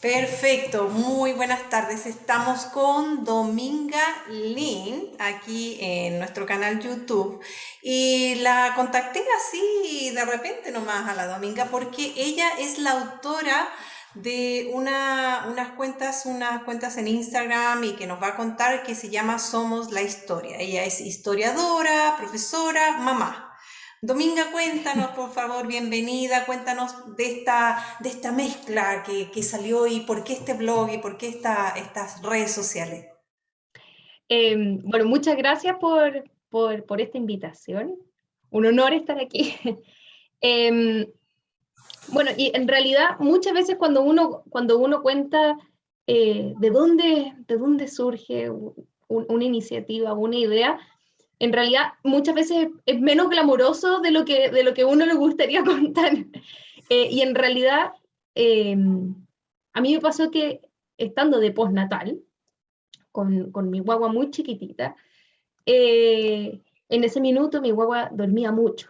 Perfecto, muy buenas tardes. Estamos con Dominga Lin aquí en nuestro canal YouTube y la contacté así de repente nomás a la Dominga porque ella es la autora de unas cuentas en Instagram y que nos va a contar que se llama Somos la Historia. Ella es historiadora, profesora, mamá. Dominga, cuéntanos, por favor, bienvenida, cuéntanos de esta mezcla que salió y por qué este blog y por qué estas redes sociales. Bueno, muchas gracias por esta invitación. Un honor estar aquí. Em, bueno, y en realidad muchas veces cuando uno cuenta de dónde surge una iniciativa, una idea, en realidad muchas veces es menos glamuroso de lo que a uno le gustaría contar. Y en realidad a mí me pasó que estando de postnatal, con mi guagua muy chiquitita, en ese minuto mi guagua dormía mucho.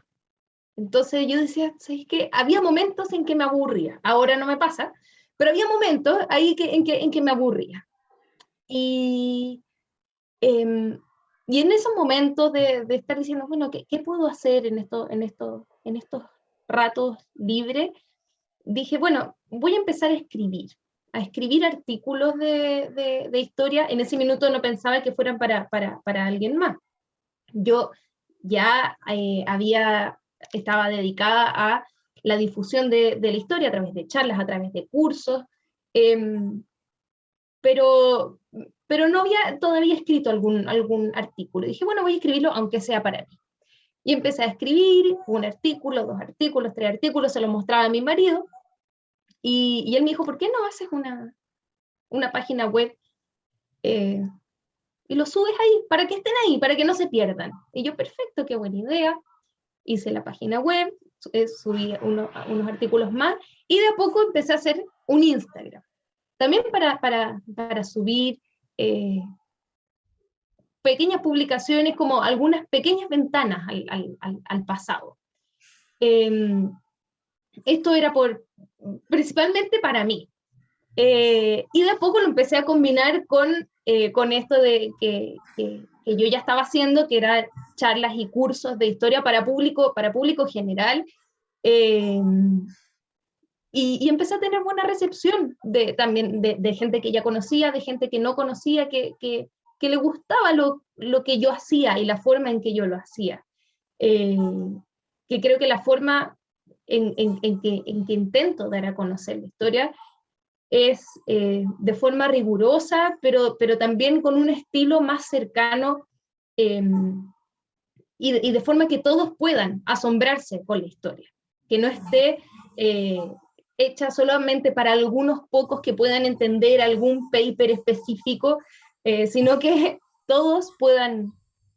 Entonces yo decía, ¿sabes qué? Había momentos en que me aburría, ahora no me pasa, pero había momentos ahí en que me aburría. Y, eh, y en esos momentos de estar diciendo, bueno, ¿qué puedo hacer en estos ratos libres? Dije, bueno, voy a empezar a escribir artículos de historia. En ese minuto no pensaba que fueran para alguien más. Yo ya estaba dedicada a la difusión de la historia a través de charlas, a través de cursos, eh, pero, pero no había todavía escrito algún artículo. Dije, bueno, voy a escribirlo aunque sea para mí. Y empecé a escribir un artículo, dos artículos, tres artículos, se los mostraba a mi marido, y él me dijo, ¿por qué no haces una página web eh, y lo subes ahí, para que estén ahí, para que no se pierdan? Y yo, perfecto, qué buena idea. Hice la página web, subí unos artículos más, y de a poco empecé a hacer un Instagram. También para subir eh, pequeñas publicaciones, como algunas pequeñas ventanas al pasado. Eh, Esto era principalmente para mí. Y de a poco lo empecé a combinar con esto de que yo ya estaba haciendo, que era charlas y cursos de historia para público general. Eh, y empecé a tener buena recepción también de gente que ya conocía, de gente que no conocía, que le gustaba lo que yo hacía y la forma en que yo lo hacía. Eh, que creo que la forma en que intento dar a conocer la historia es de forma rigurosa, pero también con un estilo más cercano, eh, y de forma que todos puedan asombrarse con la historia, que no esté eh, hecha solamente para algunos pocos que puedan entender algún paper específico, sino que todos puedan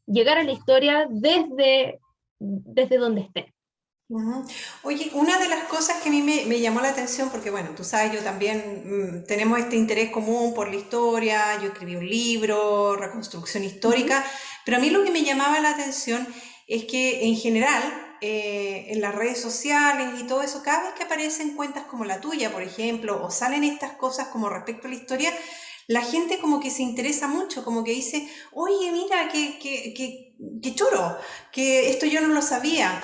llegar a la historia desde donde estén. Ujú. Oye, una de las cosas que a mí me llamó la atención, porque bueno, tú sabes, yo también tenemos este interés común por la historia, yo escribí un libro, reconstrucción Uh -huh. histórica, pero a mí lo que me llamaba la atención es que en general, en las redes sociales y todo eso, cada vez que aparecen cuentas como la tuya, por ejemplo, o salen estas cosas como respecto a la historia, la gente como que se interesa mucho, como que dice, oye, mira, qué choro, que esto yo no lo sabía.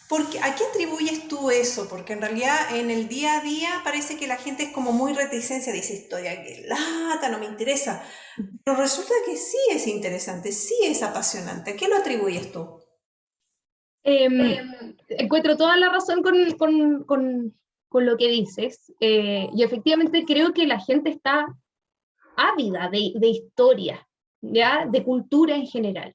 Porque, ¿a qué atribuyes tú eso? Porque en realidad en el día a día parece que la gente es como muy reticencia, dice historia que lata, no me interesa. Pero resulta que sí es interesante, sí es apasionante. ¿A qué lo atribuyes tú? Eh, Encuentro toda la razón con lo que dices, y efectivamente creo que la gente está ávida de historia, ¿ya? De cultura en general.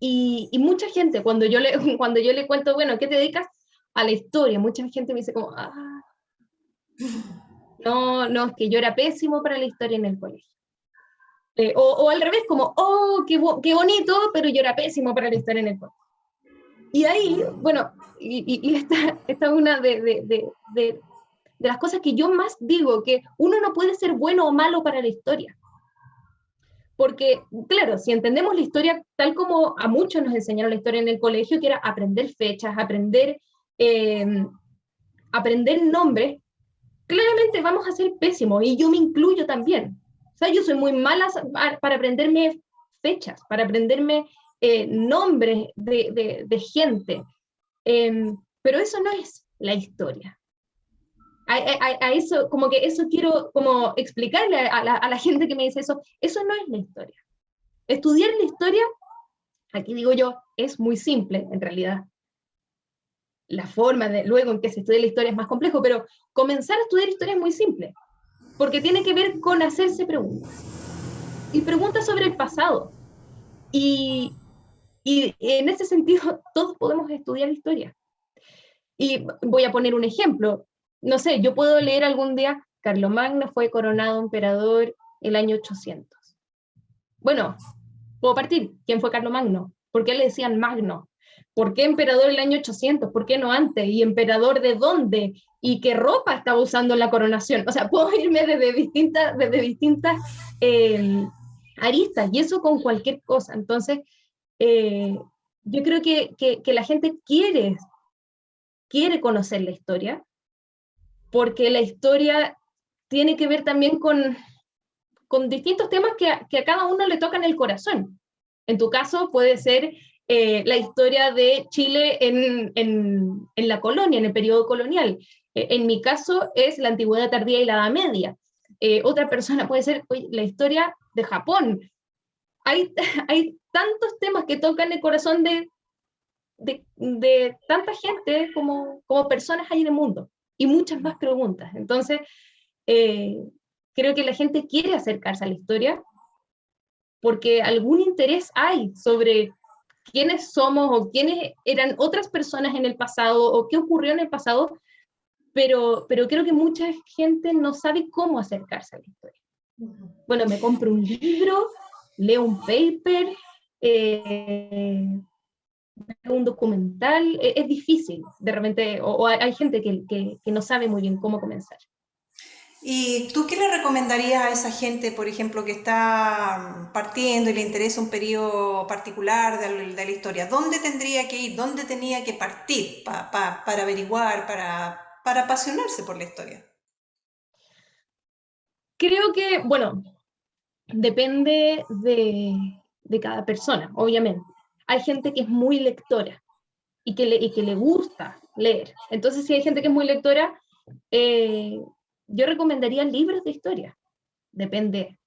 Y mucha gente, cuando yo le cuento, bueno, ¿qué te dedicas? A la historia, mucha gente me dice como, no, no, es que yo era pésimo para la historia en el colegio. O al revés, como, oh, qué bonito, pero yo era pésimo para la historia en el colegio. Y ahí, bueno, y esta es una de las cosas que yo más digo, que uno no puede ser bueno o malo para la historia. Porque, claro, si entendemos la historia tal como a muchos nos enseñaron la historia en el colegio, que era aprender fechas, eh, aprender nombres, claramente vamos a ser pésimos, y yo me incluyo también. O sea, yo soy muy mala para aprenderme fechas, para aprenderme nombres de gente, pero eso no es la historia. A eso, como que eso quiero como explicarle a la gente que me dice eso no es la historia. Estudiar la historia, aquí digo yo, es muy simple en realidad. La forma de luego en que se estudia la historia es más complejo, pero comenzar a estudiar historia es muy simple, porque tiene que ver con hacerse preguntas, y preguntas sobre el pasado. Y, y en ese sentido, todos podemos estudiar historia. Y voy a poner un ejemplo. No sé, yo puedo leer algún día, Carlomagno fue coronado emperador el año 800. Bueno, puedo partir. ¿Quién fue Carlomagno? ¿Por qué le decían Magno? ¿Por qué emperador el año 800? ¿Por qué no antes? ¿Y emperador de dónde? ¿Y qué ropa estaba usando en la coronación? O sea, puedo irme desde distintas aristas, y eso con cualquier cosa. Entonces, eh, yo creo que la gente quiere conocer la historia, porque la historia tiene que ver también con distintos temas que a cada uno le tocan el corazón. En tu caso puede ser la historia de Chile en la colonia, en el periodo colonial. En mi caso es la antigüedad tardía y la Edad Media. Otra persona puede ser la historia de Japón. Hay, hay tantos temas que tocan el corazón de tanta gente como personas hay en el mundo, y muchas más preguntas. Entonces, eh, creo que la gente quiere acercarse a la historia porque algún interés hay sobre quiénes somos o quiénes eran otras personas en el pasado o qué ocurrió en el pasado, pero creo que mucha gente no sabe cómo acercarse a la historia. Bueno, me compro un libro, leo un paper, un documental, es difícil de repente, o hay gente que no sabe muy bien cómo comenzar. ¿Y tú qué le recomendarías a esa gente, por ejemplo, que está partiendo y le interesa un periodo particular de la historia? ¿Dónde tendría que ir? ¿Dónde tenía que partir para averiguar, para apasionarse por la historia? Creo que, bueno, depende de cada persona, obviamente. Hay gente que es muy lectora y que le gusta leer. Entonces, si hay gente que es muy lectora, eh, yo recomendaría libros de historia. Depende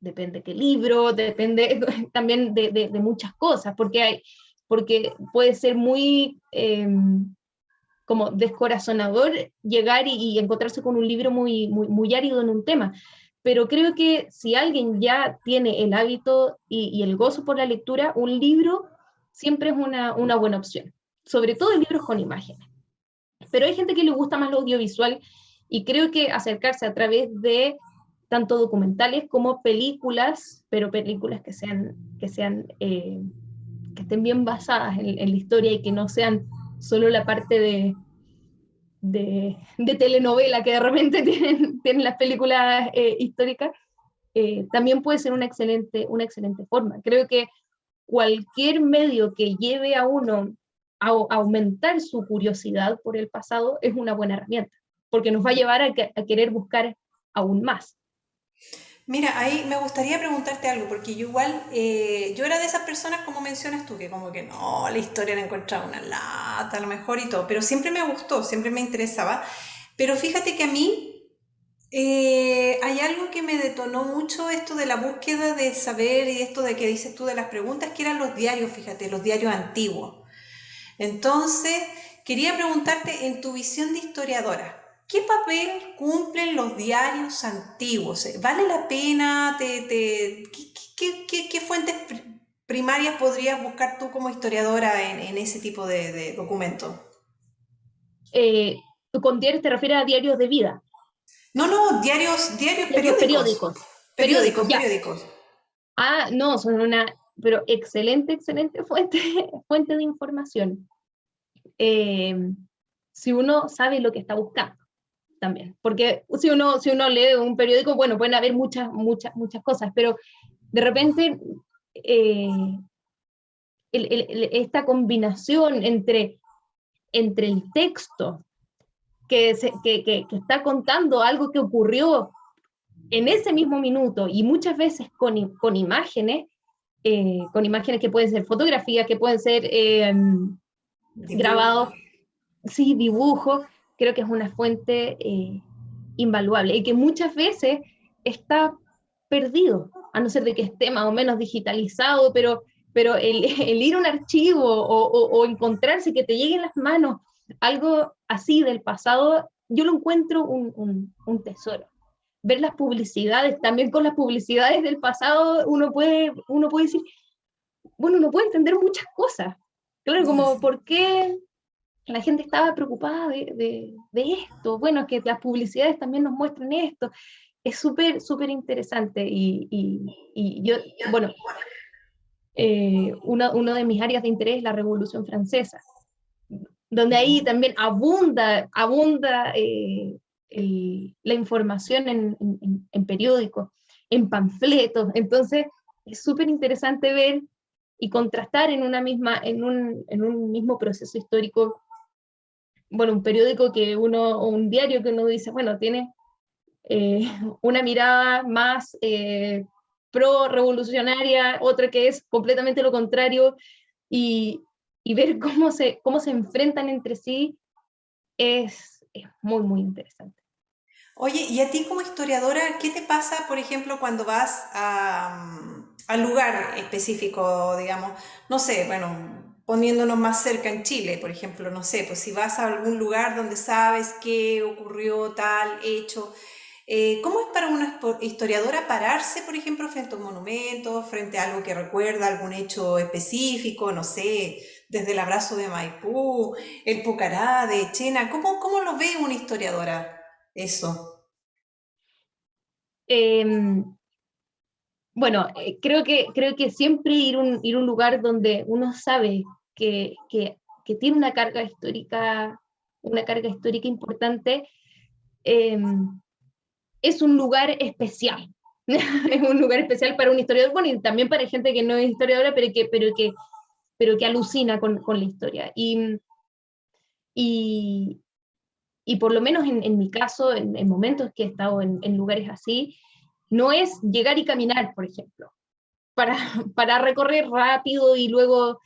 qué libro, depende también de muchas cosas, porque puede ser muy como descorazonador llegar y encontrarse con un libro muy árido en un tema. Pero creo que si alguien ya tiene el hábito y el gozo por la lectura, un libro siempre es una buena opción, sobre todo libros con imágenes. Pero hay gente que le gusta más lo audiovisual, y creo que acercarse a través de tanto documentales como películas, pero películas que estén bien basadas en la historia, y que no sean solo la parte de telenovela que de repente tienen las películas históricas. También puede ser una excelente forma. Creo que cualquier medio que lleve a uno a aumentar su curiosidad por el pasado es una buena herramienta, porque nos va a llevar a querer buscar aún más. Mira, ahí me gustaría preguntarte algo, porque yo igual, yo era de esas personas como mencionas tú, que como que no, la historia la encontraba una lata, a lo mejor y todo, pero siempre me gustó, siempre me interesaba. Pero fíjate que a mí hay algo que me detonó mucho esto de la búsqueda de saber y esto de que dices tú de las preguntas, que eran los diarios, fíjate, los diarios antiguos. Entonces, quería preguntarte en tu visión de historiadora, ¿qué papel cumplen los diarios antiguos? ¿Vale la pena? ¿Qué fuentes primarias podrías buscar tú como historiadora en ese tipo de documentos? Eh, con diarios te refieres a diarios de vida, No, no, diarios diarios periódicos. periódicos, Periódicos, ya. periódicos. Ah, no, son pero excelente fuente, fuente de información. Eh, si uno sabe lo que está buscando también, porque si uno lee un periódico, bueno, pueden haber muchas cosas, pero de repente eh, esta combinación entre el texto que está contando algo que ocurrió en ese mismo minuto y muchas veces con imágenes que pueden ser fotografías, que pueden ser Dibujo. grabados, sí, dibujos, creo que es una fuente invaluable y que muchas veces está perdido, a no ser de que esté más o menos digitalizado, pero el ir a un archivo o encontrarse, que te llegue en las manos algo así del pasado, yo lo encuentro un tesoro. Ver las publicidades, también con las publicidades del pasado, uno puede decir, bueno, uno puede entender muchas cosas. Claro, como por qué la gente estaba preocupada de esto. Bueno, que las publicidades también nos muestran esto. Es súper, súper interesante. Y yo, bueno, uno de mis áreas de interés es la Revolución Francesa, donde ahí también abunda la información en periódicos, en panfletos. Entonces, es súper interesante ver y contrastar en un mismo proceso histórico, bueno, un periódico o un diario que uno dice, bueno, tiene eh, una mirada más pro-revolucionaria, otra que es completamente lo contrario, y, y ver cómo se enfrentan entre sí es muy, muy interesante. Oye, y a ti como historiadora, ¿qué te pasa, por ejemplo, cuando vas al lugar específico, digamos? No sé, bueno, poniéndonos más cerca en Chile, por ejemplo, no sé, pues si vas a algún lugar donde sabes qué ocurrió tal hecho, ¿cómo es para una historiadora pararse, por ejemplo, frente a un monumento, frente a algo que recuerda algún hecho específico, no sé, desde el abrazo de Maipú, el Pucará de Chena? ¿Cómo lo ve una historiadora eso? Eh, bueno, creo que siempre ir a un lugar donde uno sabe que tiene una carga histórica importante, eh, es un lugar especial. Es un lugar especial para un historiador, bueno, y también para gente que no es historiadora, pero que alucina con la historia. Y, y por lo menos en mi caso, en momentos que he estado en lugares así, no es llegar y caminar, por ejemplo, para, para recorrer rápido y luego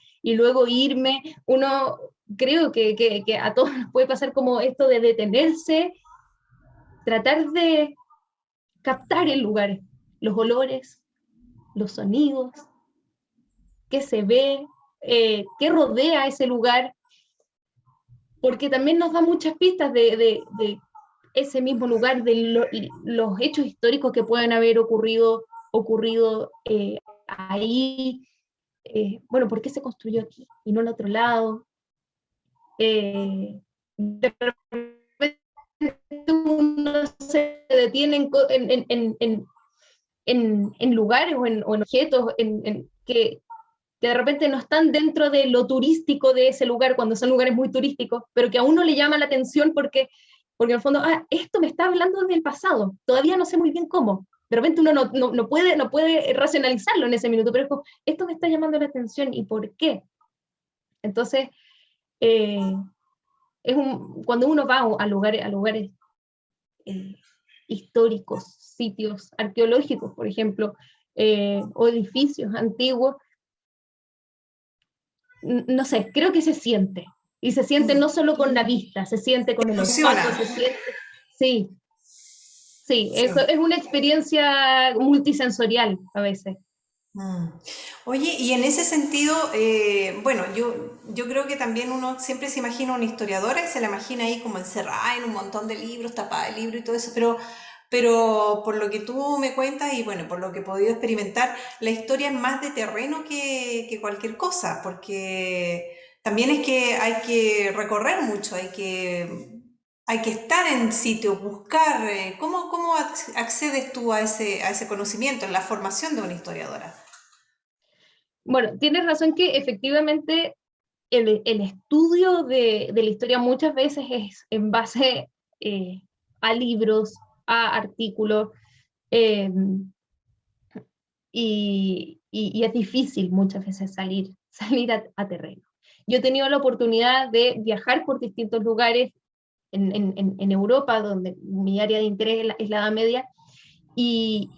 irme. Uno, creo que a todos nos puede pasar como esto de detenerse, tratar de captar el lugar, los olores, los sonidos, qué se ve, qué rodea ese lugar, porque también nos da muchas pistas de ese mismo lugar, de los hechos históricos que pueden haber ocurrido ahí. Bueno, ¿por qué se construyó aquí y no en otro lado? De repente uno se detiene en lugares o en objetos que de repente no están dentro de lo turístico de ese lugar, cuando son lugares muy turísticos, pero que a uno le llama la atención porque en el fondo, esto me está hablando del pasado, todavía no sé muy bien cómo. De repente uno no puede racionalizarlo en ese minuto, pero es como, esto me está llamando la atención, ¿y por qué? Entonces, eh, cuando uno va a lugares eh, históricos, sitios arqueológicos, por ejemplo, o edificios antiguos, no sé, creo que se siente. Y se siente no solo con la vista, se siente con el Funciona. olfato, se siente. Sí, sí, Sí. es una experiencia multisensorial a veces. Mm. Oye, y en ese sentido, bueno, yo creo que también uno siempre se imagina una historiadora y se la imagina ahí como encerrada en un montón de libros, tapada de libros y todo eso, pero por lo que tú me cuentas y bueno, por lo que he podido experimentar, la historia es más de terreno que cualquier cosa, porque también es que hay que recorrer mucho, hay que estar en sitio, buscar. ¿Cómo accedes tú a ese conocimiento en la formación de una historiadora? Bueno, tienes razón que efectivamente el estudio de la historia muchas veces es en base a libros, a artículos, eh, y es difícil muchas veces salir a terreno. Yo he tenido la oportunidad de viajar por distintos lugares en Europa, donde mi área de interés es la Edad Media, y,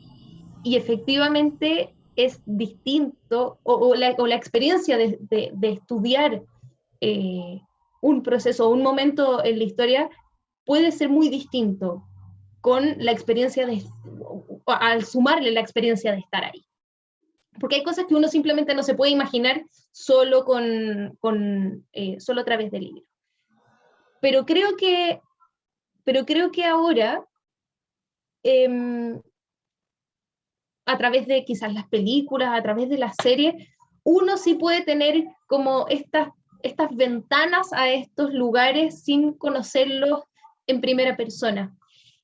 y efectivamente es distinto, o la experiencia de estudiar un proceso o un momento en la historia puede ser muy distinto con la experiencia al sumarle la experiencia de estar ahí. Porque hay cosas que uno simplemente no se puede imaginar solo, solo a través del libro. Pero creo que ahora, eh, a través de quizás las películas, a través de las series, uno sí puede tener como estas ventanas a estos lugares sin conocerlos en primera persona.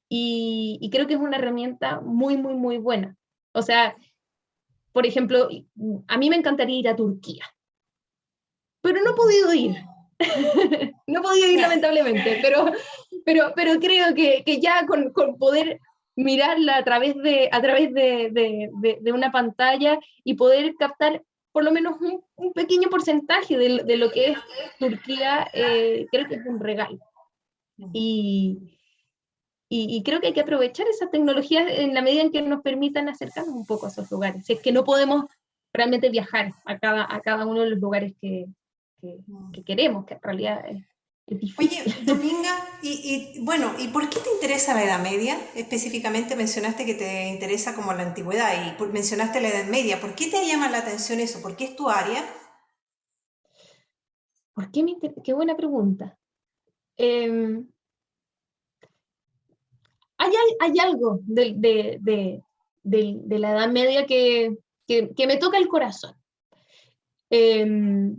Y creo que es una herramienta muy, muy, muy buena. O sea, por ejemplo, a mí me encantaría ir a Turquía, pero no he podido ir. No he podido ir lamentablemente, pero creo que ya con poder mirarla a través de una pantalla y poder captar por lo menos un pequeño porcentaje de lo que es Turquía, creo que es un regalo. Y, y creo que hay que aprovechar esas tecnologías en la medida en que nos permitan acercarnos un poco a esos lugares. Si es que no podemos realmente viajar a cada uno de los lugares que queremos, que en realidad es difícil. Oye, Dominga, bueno, ¿y por qué te interesa la Edad Media? Específicamente mencionaste que te interesa como la antigüedad y mencionaste la Edad Media. ¿Por qué te llama la atención eso? ¿Por qué es tu área? ¿Por qué qué buena pregunta? Eh, hay algo de la Edad Media que me toca el corazón. Eh,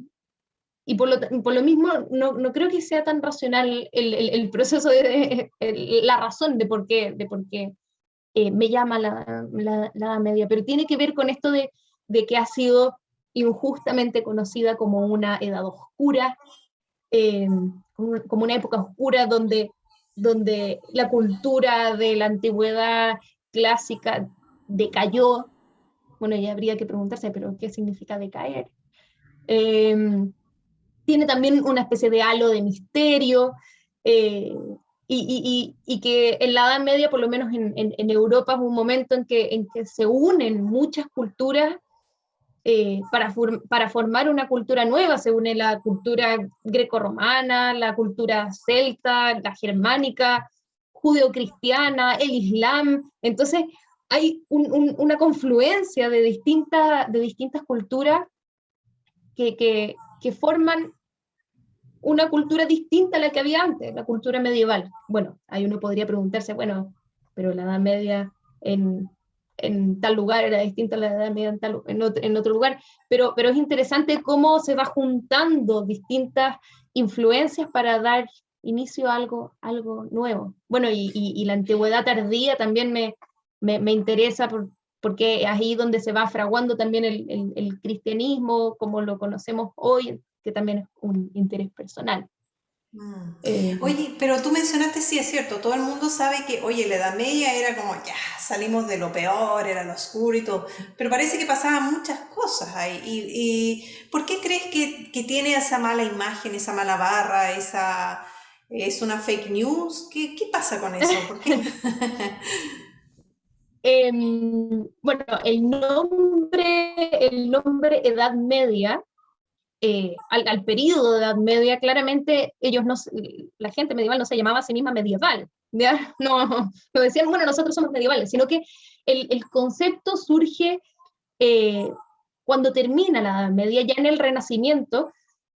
y por lo mismo no creo que sea tan racional el proceso, la razón de por qué me llama la Edad Media, pero tiene que ver con esto de que ha sido injustamente conocida como una edad oscura, eh, como una época oscura donde la cultura de la antigüedad clásica decayó. Bueno, ya habría que preguntarse, pero ¿qué significa decaer? Eh, Tiene también una especie de halo de misterio, eh, y que en la Edad Media, por lo menos en Europa, es un momento en que se unen muchas culturas para formar una cultura nueva. Se une la cultura grecorromana, la cultura celta, la germánica, judeocristiana, el islam. Entonces hay una confluencia de distintas culturas que forman una cultura distinta a la que había antes, la cultura medieval. Bueno, ahí uno podría preguntarse, bueno, pero la Edad Media en tal lugar era distinta a la Edad Media en otro lugar, pero es interesante cómo se va juntando distintas influencias para dar inicio a algo nuevo. Bueno, y la antigüedad tardía también me interesa porque es ahí donde se va fraguando también el cristianismo como lo conocemos hoy, que también es un interés personal. Mm. Eh, Oye, pero tú mencionaste, sí es cierto, todo el mundo sabe que, oye, la Edad Media era como, ya, salimos de lo peor, era lo oscuro y todo, pero parece que pasaban muchas cosas ahí. ¿Y por qué crees que tiene esa mala imagen, esa mala barra, es una fake news? ¿Qué pasa con eso? ¿Por qué? bueno, el nombre Edad Media, al periodo de Edad Media, claramente ellos no, la gente medieval no se llamaba a sí misma medieval, ¿ya? No decían, bueno, nosotros somos medievales, sino que el concepto surge eh, cuando termina la Edad Media, ya en el Renacimiento,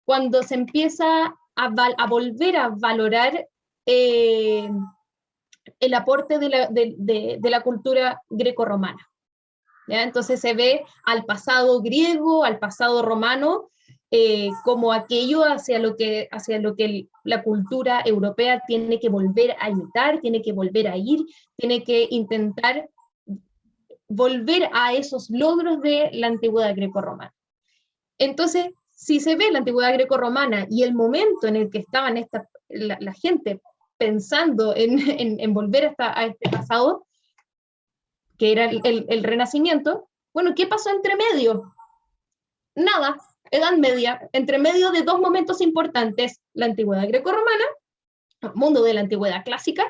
cuando se empieza a volver a valorar eh, el aporte de la cultura grecorromana. ¿Ya? Entonces se ve al pasado griego, al pasado romano, como aquello hacia lo que la cultura europea tiene que volver a imitar, tiene que volver a ir, tiene que intentar volver a esos logros de la antigüedad grecorromana. Entonces, si se ve la antigüedad grecorromana y el momento en el que estaban la gente pensando en volver a este pasado, que era el Renacimiento, bueno, ¿qué pasó entre medio? Nada, Edad Media, entre medio de dos momentos importantes, la antigüedad grecorromana mundo de la antigüedad clásica,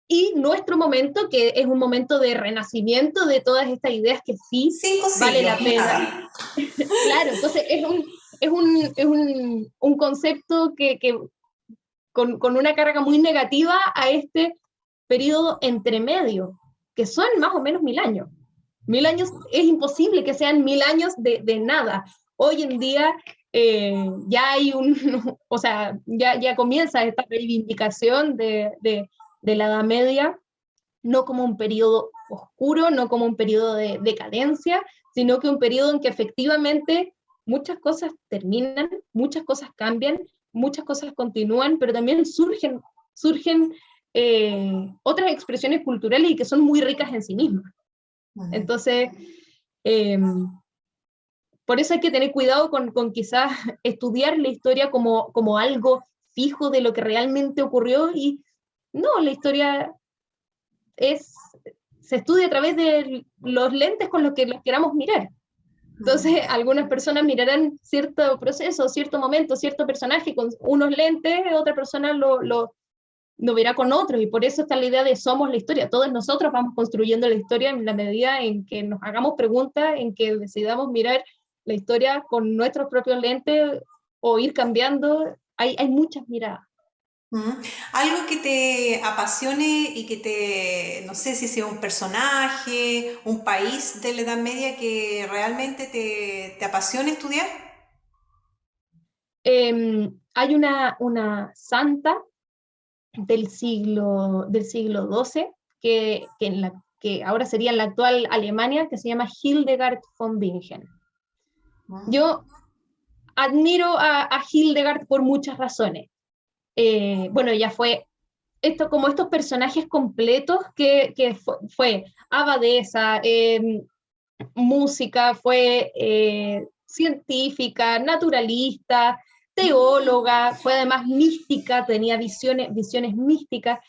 y nuestro momento, que es un momento de renacimiento de todas estas ideas que sí Cinco vale siglos, la pena. nada. Claro, entonces es un concepto que con una carga muy negativa a este periodo entre medio, que son más o menos 1000 años. 1000 años es imposible que sean 1000 años de nada. Hoy en día ya hay o sea, ya comienza esta reivindicación de la Edad Media, no como un periodo oscuro, no como un periodo de decadencia, sino que un periodo en que efectivamente muchas cosas terminan, muchas cosas cambian, muchas cosas continúan, pero también surgen otras expresiones culturales y que son muy ricas en sí mismas. Entonces, eh, por eso hay que tener cuidado con quizás estudiar la historia como algo fijo de lo que realmente ocurrió, y no, la historia se estudia a través de los lentes con los que los queramos mirar. Entonces, algunas personas mirarán cierto proceso, cierto momento, cierto personaje con unos lentes, otra persona lo verá con otros, y por eso está la idea de somos la historia. Todos nosotros vamos construyendo la historia en la medida en que nos hagamos preguntas, en que decidamos mirar la historia con nuestros propios lentes o ir cambiando. Hay muchas miradas. Algo que te apasione y que no sé si sea un personaje, un país de la Edad Media que realmente te apasione estudiar. Hay una santa del siglo XII, que ahora sería en la actual Alemania, que se llama Hildegard von Bingen. Yo admiro a Hildegard por muchas razones. Bueno, ella fue como estos personajes completos que fue abadesa, música, fue científica, naturalista, teóloga, fue además mística, tenía visiones místicas.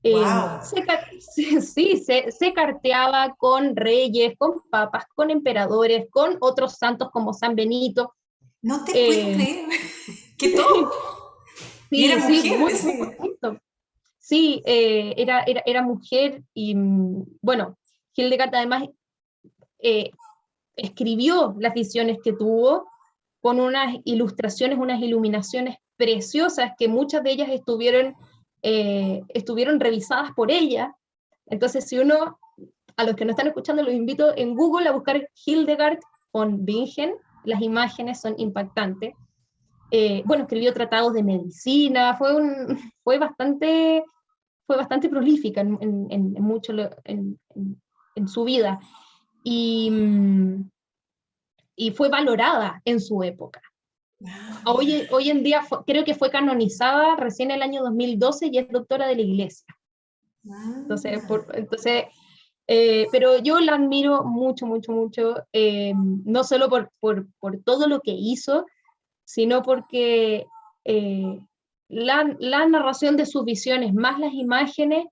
Wow, Se carteaba con reyes, con papas, con emperadores, con otros santos como San Benito. no te puedo Eh, creer que todo. Y era sí, sí, mujer, muy, muy bonito. Sí, era mujer y, bueno, Hildegard además eh, escribió las visiones que tuvo con unas ilustraciones, unas iluminaciones preciosas que muchas de ellas estuvieron revisadas por ella. Entonces, a los que no están escuchando, los invito en Google a buscar Hildegard von Bingen. Las imágenes son impactantes. Bueno, escribió tratados de medicina, fue bastante prolífica en su vida, y, y fue valorada en su época. Ah, mira. Hoy en día creo que fue canonizada recién en el año 2012 y es doctora de la Iglesia. Entonces, pero yo la admiro mucho, mucho, mucho, no solo por todo lo que hizo, sino porque eh, la narración de sus visiones más las imágenes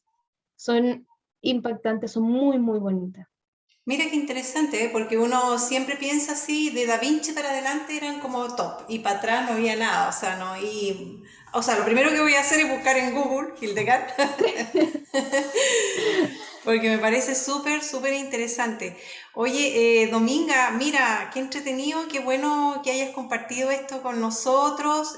son impactantes, son muy, muy bonitas. Mira qué interesante, ¿eh? Porque uno siempre piensa así, de Da Vinci para adelante eran como top y para atrás no había nada, o sea, no, o sea, lo primero que voy a hacer es buscar en Google Hildegard, porque me parece súper, súper interesante. Oye, Dominga, mira, qué entretenido, qué bueno que hayas compartido esto con nosotros.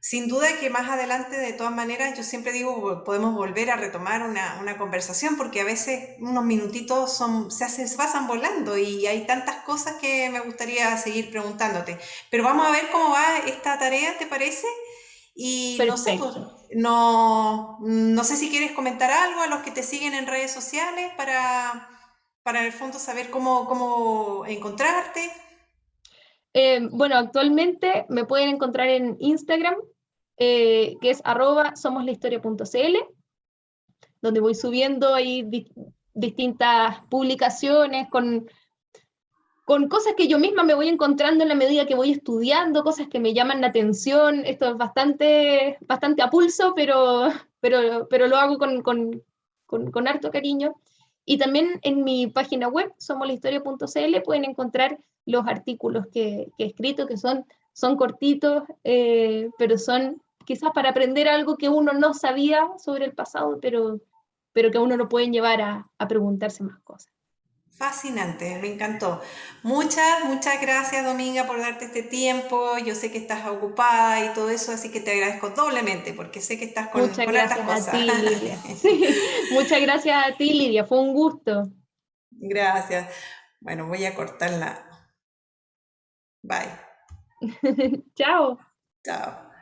Sin duda que más adelante, de todas maneras, yo siempre digo, podemos volver a retomar una conversación, porque a veces unos minutitos se pasan volando y hay tantas cosas que me gustaría seguir preguntándote. Pero vamos a ver cómo va esta tarea, ¿te parece? Y no sé, pues, Perfecto. no sé si quieres comentar algo a los que te siguen en redes sociales para en el fondo saber cómo encontrarte. Bueno, actualmente me pueden encontrar en Instagram, que es @somoslahistoria.cl, donde voy subiendo ahí distintas publicaciones con cosas que yo misma me voy encontrando en la medida que voy estudiando, cosas que me llaman la atención. Esto es bastante, bastante a pulso, pero lo hago con harto cariño. Y también en mi página web, somoslahistoria.cl, pueden encontrar los artículos que he escrito, que son cortitos, pero son quizás para aprender algo que uno no sabía sobre el pasado, pero que a uno lo pueden llevar a preguntarse más cosas. Fascinante, me encantó. Muchas gracias, Dominga, por darte este tiempo. Yo sé que estás ocupada y todo eso, así que te agradezco doblemente porque sé que estás Muchas con hartas gracias a cosas. ti, Lidia. Sí, muchas gracias a ti, Lidia. Fue un gusto. Gracias. Bueno, voy a cortarla. Bye. Chao. Chao.